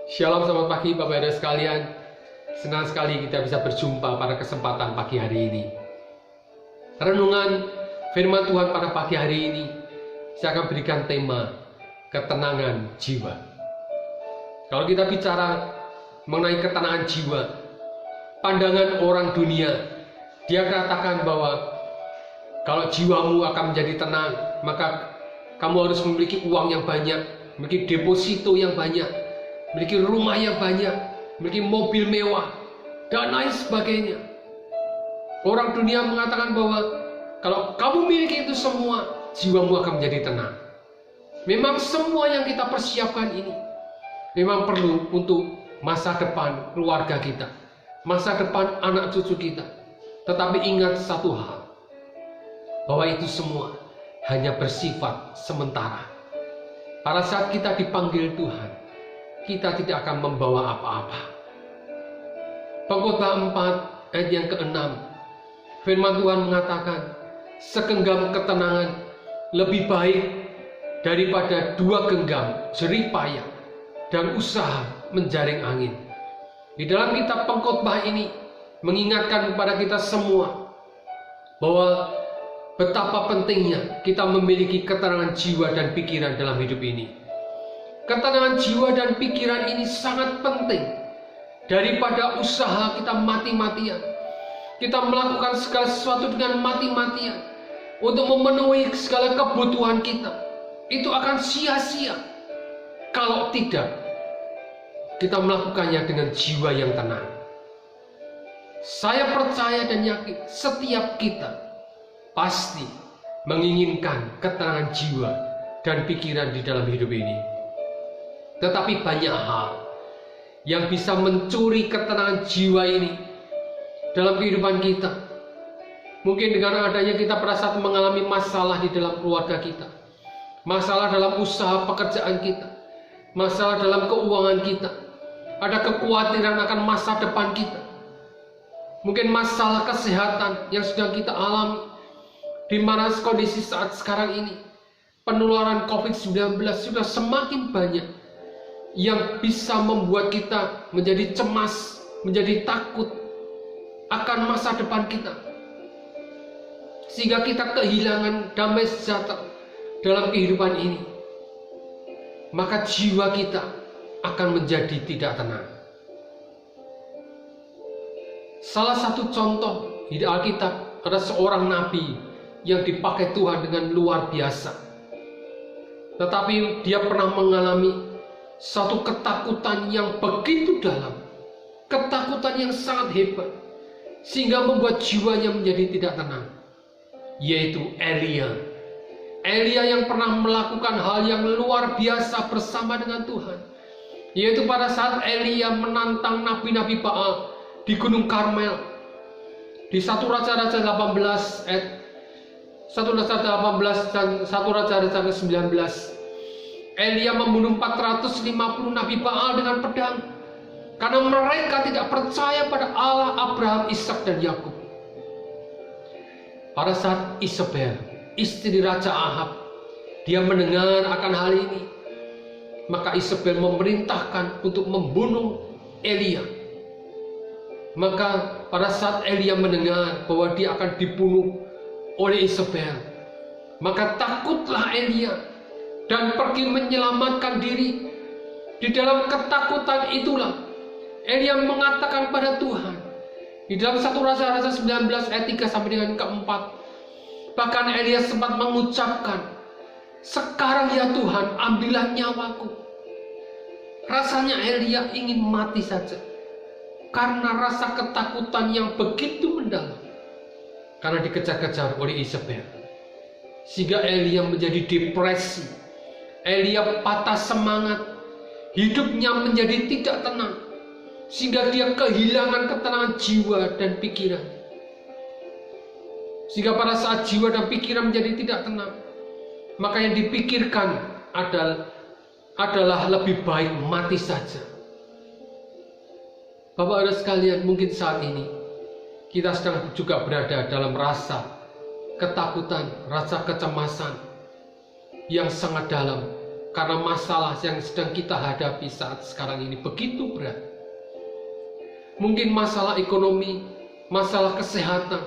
Shalom, selamat pagi Bapak Ibu sekalian. Senang sekali kita bisa berjumpa pada kesempatan pagi hari ini. Renungan firman Tuhan pada pagi hari ini, saya akan berikan tema ketenangan jiwa. Kalau kita bicara mengenai ketenangan jiwa, pandangan orang dunia, dia katakan bahwa kalau jiwamu akan menjadi tenang, maka kamu harus memiliki uang yang banyak, memiliki deposito yang banyak, memiliki rumah yang banyak, memiliki mobil mewah, dan lain sebagainya. Orang dunia mengatakan bahwa kalau kamu miliki itu semua, jiwamu akan menjadi tenang. Memang semua yang kita persiapkan ini memang perlu untuk masa depan keluarga kita, masa depan anak cucu kita. Tetapi ingat satu hal, bahwa itu semua hanya bersifat sementara. Pada saat kita dipanggil Tuhan, kita tidak akan membawa apa-apa. Pengkhotbah 4 ayat yang ke-6, firman Tuhan mengatakan, segenggam ketenangan lebih baik daripada 2 genggam jerih payah dan usaha menjaring angin. Di dalam kitab pengkhotbah ini mengingatkan kepada kita semua bahwa betapa pentingnya kita memiliki ketenangan jiwa dan pikiran dalam hidup ini. Ketenangan jiwa dan pikiran ini sangat penting daripada usaha kita mati-matian. Kita melakukan segala sesuatu dengan mati-matian untuk memenuhi segala kebutuhan kita. Itu akan sia-sia kalau tidak kita melakukannya dengan jiwa yang tenang. Saya percaya dan yakin setiap kita pasti menginginkan ketenangan jiwa dan pikiran di dalam hidup ini. Tetapi banyak hal yang bisa mencuri ketenangan jiwa ini dalam kehidupan kita. Mungkin dengan adanya kita pada saat mengalami masalah di dalam keluarga kita, masalah dalam usaha pekerjaan kita, masalah dalam keuangan kita, ada kekhawatiran akan masa depan kita, mungkin masalah kesehatan yang sedang kita alami, di mana kondisi saat sekarang ini penularan COVID-19 sudah semakin banyak yang bisa membuat kita menjadi cemas, menjadi takut akan masa depan kita, sehingga kita kehilangan damai sejahtera dalam kehidupan ini. Maka jiwa kita akan menjadi tidak tenang. Salah satu contoh di Alkitab ada seorang nabi yang dipakai Tuhan dengan luar biasa. Tetapi dia pernah mengalami satu ketakutan yang begitu dalam, ketakutan yang sangat hebat, sehingga membuat jiwanya menjadi tidak tenang, yaitu Elia. Elia yang pernah melakukan hal yang luar biasa bersama dengan Tuhan, yaitu pada saat Elia menantang nabi-nabi Baal di Gunung Karmel. Di 1 Raja-Raja 18 ayat 1 Raja 18 dan 1 Raja-Raja 19, Elia membunuh 450 nabi Baal dengan pedang karena mereka tidak percaya pada Allah Abraham, Ishak dan Yakub. Pada saat Isabel, istri Raja Ahab, dia mendengar akan hal ini, maka Isabel memerintahkan untuk membunuh Elia. Maka pada saat Elia mendengar bahwa dia akan dibunuh oleh Isabel, maka takutlah Elia dan pergi menyelamatkan diri. Di dalam ketakutan itulah Elia mengatakan pada Tuhan, di dalam 1 Raja-Raja 19 ayat 3 sampai dengan ke-4, bahkan Elia sempat mengucapkan, sekarang ya Tuhan, ambillah nyawaku. Rasanya Elia ingin mati saja karena rasa ketakutan yang begitu mendalam, karena dikejar-kejar oleh Isabel. Sehingga Elia menjadi depresi, Elia patah semangat, hidupnya menjadi tidak tenang, sehingga dia kehilangan ketenangan jiwa dan pikiran. Sehingga pada saat jiwa dan pikiran menjadi tidak tenang, maka yang dipikirkan adalah lebih baik mati saja. Bapak Ibu sekalian, mungkin saat ini kita sedang juga berada dalam rasa ketakutan, rasa kecemasan yang sangat dalam Karena masalah yang sedang kita hadapi saat sekarang ini begitu berat. Mungkin masalah ekonomi, masalah kesehatan,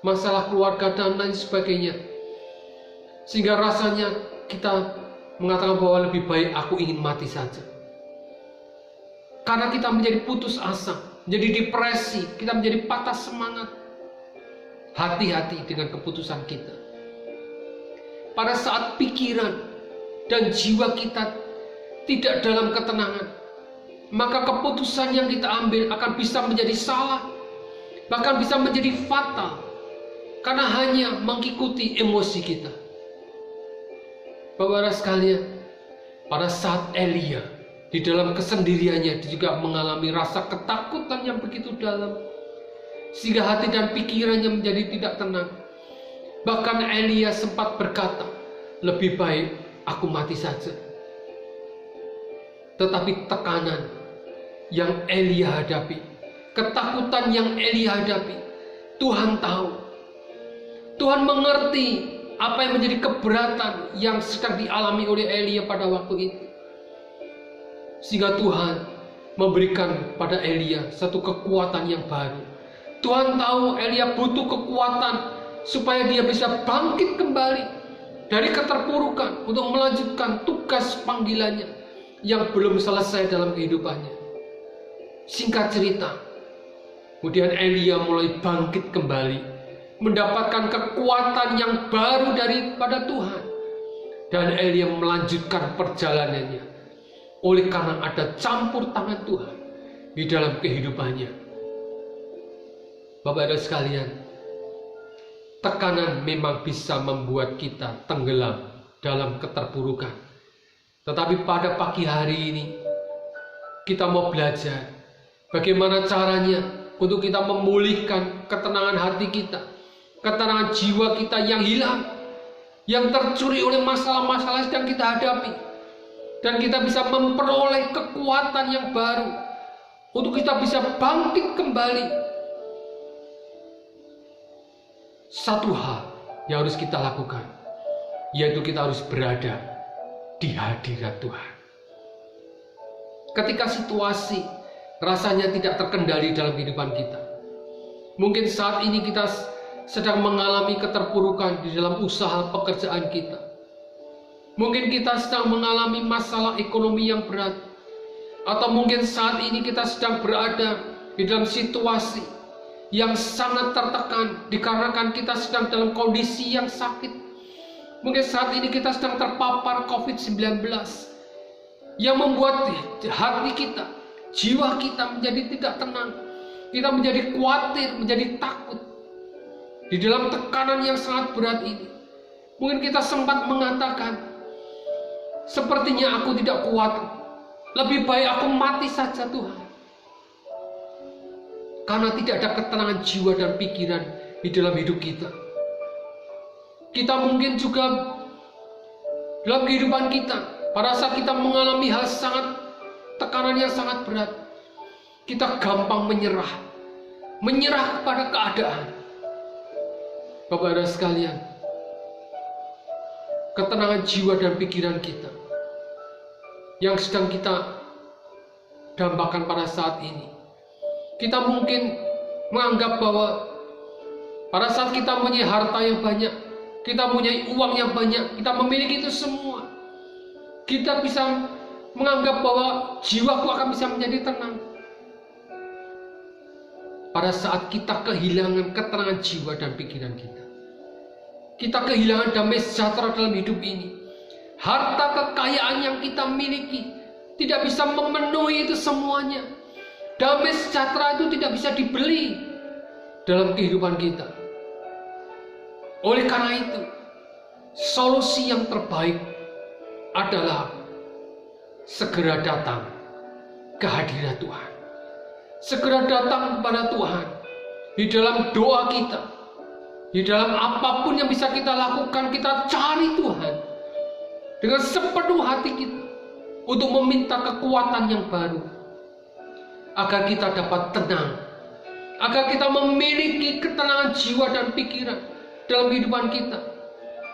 masalah keluarga, dan lain sebagainya. Sehingga rasanya kita mengatakan bahwa lebih baik aku ingin mati saja. Karena kita menjadi putus asa, menjadi depresi, kita menjadi patah semangat. Hati-hati dengan keputusan kita. Pada saat pikiran dan jiwa kita tidak dalam ketenangan, maka keputusan yang kita ambil akan bisa menjadi salah, bahkan bisa menjadi fatal, karena hanya mengikuti emosi kita. Bapak-bapak sekalian, pada saat Elia di dalam kesendiriannya dia juga mengalami rasa ketakutan yang begitu dalam, sehingga hati dan pikirannya menjadi tidak tenang. Bahkan Elia sempat berkata, lebih baik aku mati saja. Tetapi tekanan yang Elia hadapi, ketakutan yang Elia hadapi, Tuhan tahu. Tuhan mengerti apa yang menjadi keberatan yang sedang dialami oleh Elia pada waktu itu. Sehingga Tuhan memberikan pada Elia satu kekuatan yang baru. Tuhan tahu Elia butuh kekuatan supaya dia bisa bangkit kembali dari keterpurukan untuk melanjutkan tugas panggilannya yang belum selesai dalam kehidupannya. Singkat cerita, kemudian Elia mulai bangkit kembali, mendapatkan kekuatan yang baru daripada Tuhan, dan Elia melanjutkan perjalanannya oleh karena ada campur tangan Tuhan di dalam kehidupannya. Bapak-bapak sekalian, tekanan memang bisa membuat kita tenggelam dalam keterpurukan. Tetapi pada pagi hari ini, kita mau belajar bagaimana caranya untuk kita memulihkan ketenangan hati kita, ketenangan jiwa kita yang hilang, yang tercuri oleh masalah-masalah yang sedang kita hadapi. Dan kita bisa memperoleh kekuatan yang baru untuk kita bisa bangkit kembali. Satu hal yang harus kita lakukan, yaitu kita harus berada di hadirat Tuhan. Ketika situasi rasanya tidak terkendali dalam kehidupan kita, mungkin saat ini kita sedang mengalami keterpurukan di dalam usaha pekerjaan kita, mungkin kita sedang mengalami masalah ekonomi yang berat, atau mungkin saat ini kita sedang berada di dalam situasi yang sangat tertekan dikarenakan kita sedang dalam kondisi yang sakit. Mungkin saat ini kita sedang terpapar COVID-19 yang membuat hati kita, jiwa kita menjadi tidak tenang. Kita menjadi khawatir, menjadi takut di dalam tekanan yang sangat berat ini. Mungkin kita sempat mengatakan, sepertinya aku tidak kuat, lebih baik aku mati saja Tuhan. Karena tidak ada ketenangan jiwa dan pikiran di dalam hidup kita. Kita mungkin juga dalam kehidupan kita, pada saat kita mengalami hal tekanan yang sangat berat, kita gampang menyerah kepada keadaan. Bapak-bapak sekalian, ketenangan jiwa dan pikiran kita yang sedang kita dambakan pada saat ini, kita mungkin menganggap bahwa pada saat kita mempunyai harta yang banyak, kita mempunyai uang yang banyak, kita memiliki itu semua, kita bisa menganggap bahwa jiwaku akan bisa menjadi tenang. Pada saat kita kehilangan ketenangan jiwa dan pikiran kita kehilangan damai sejahtera dalam hidup ini, harta kekayaan yang kita miliki tidak bisa memenuhi itu semuanya. Damai sejahtera itu tidak bisa dibeli dalam kehidupan kita. Oleh karena itu, solusi yang terbaik adalah segera datang ke hadirat Tuhan. Segera datang kepada Tuhan di dalam doa kita, di dalam apapun yang bisa kita lakukan, kita cari Tuhan dengan sepenuh hati kita untuk meminta kekuatan yang baru, agar kita dapat tenang, agar kita memiliki ketenangan jiwa dan pikiran dalam kehidupan kita.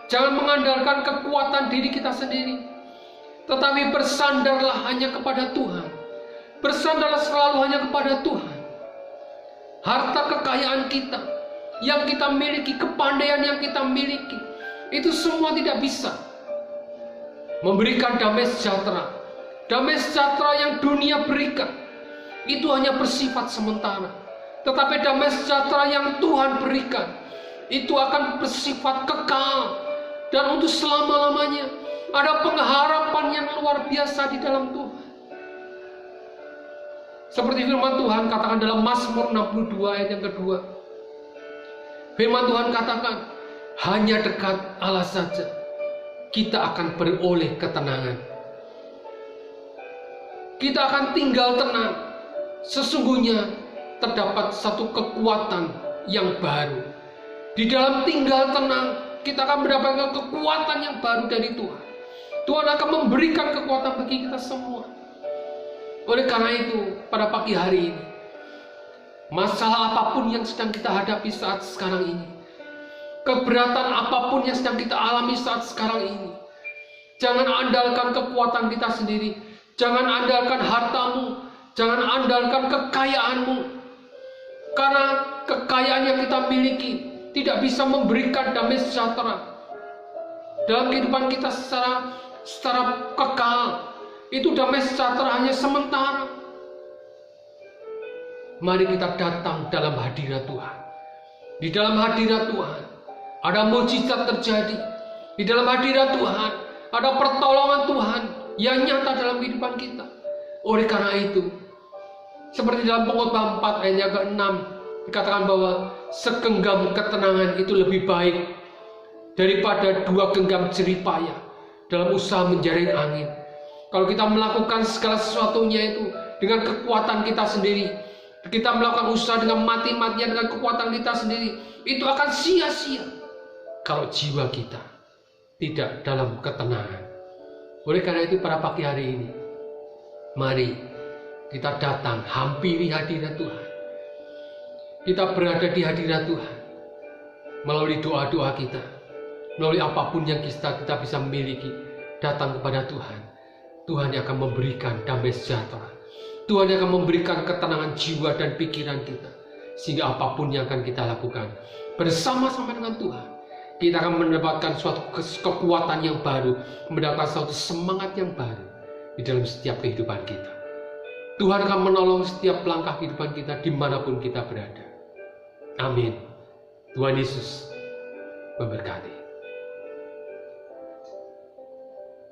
Jangan mengandalkan kekuatan diri kita sendiri, Tetapi bersandarlah hanya kepada Tuhan. Bersandarlah selalu hanya kepada Tuhan. Harta kekayaan kita, yang kita miliki, kepandaian yang kita miliki, itu semua tidak bisa memberikan damai sejahtera. Damai sejahtera yang dunia berikan, itu hanya bersifat sementara. Tetapi damai sejahtera yang Tuhan berikan, itu akan bersifat kekal dan untuk selama-lamanya. Ada pengharapan yang luar biasa di dalam Tuhan. Seperti firman Tuhan katakan dalam Mazmur 62 ayat yang kedua. Firman Tuhan katakan, hanya dekat Allah saja kita akan beroleh ketenangan. Kita akan tinggal tenang. Sesungguhnya terdapat satu kekuatan yang baru. Di dalam tinggal tenang, kita akan mendapatkan kekuatan yang baru dari Tuhan. Tuhan akan memberikan kekuatan bagi kita semua. Oleh karena itu, pada pagi hari ini, masalah apapun yang sedang kita hadapi saat sekarang ini, keberatan apapun yang sedang kita alami saat sekarang ini, jangan andalkan kekuatan kita sendiri, jangan andalkan hartamu, jangan andalkan kekayaanmu, karena kekayaan yang kita miliki tidak bisa memberikan damai sejahtera dalam kehidupan kita secara kekal. Itu damai sejahtera hanya sementara. Mari kita datang dalam hadirat Tuhan. Di dalam hadirat Tuhan ada mukjizat terjadi. Di dalam hadirat Tuhan ada pertolongan Tuhan yang nyata dalam kehidupan kita. Oleh karena itu, seperti dalam Pengkhotbah 4 ayat yang ke-6 dikatakan bahwa segenggam ketenangan itu lebih baik daripada 2 genggam jerih payah dalam usaha menjaring angin. Kalau kita melakukan segala sesuatunya itu dengan kekuatan kita sendiri, kita melakukan usaha dengan mati-matian dengan kekuatan kita sendiri, itu akan sia-sia kalau jiwa kita tidak dalam ketenangan. Oleh karena itu pada pagi hari ini, mari kita datang hampiri hadirat Tuhan. Kita berada di hadirat Tuhan melalui doa-doa kita, melalui apapun yang kita bisa miliki, datang kepada Tuhan. Tuhan yang akan memberikan damai sejahtera. Tuhan yang akan memberikan ketenangan jiwa dan pikiran kita. Sehingga apapun yang akan kita lakukan bersama-sama dengan Tuhan, kita akan mendapatkan suatu kekuatan yang baru, mendapatkan suatu semangat yang baru di dalam setiap kehidupan kita. Tuhan akan menolong setiap langkah kehidupan kita dimanapun kita berada. Amin. Tuhan Yesus memberkati.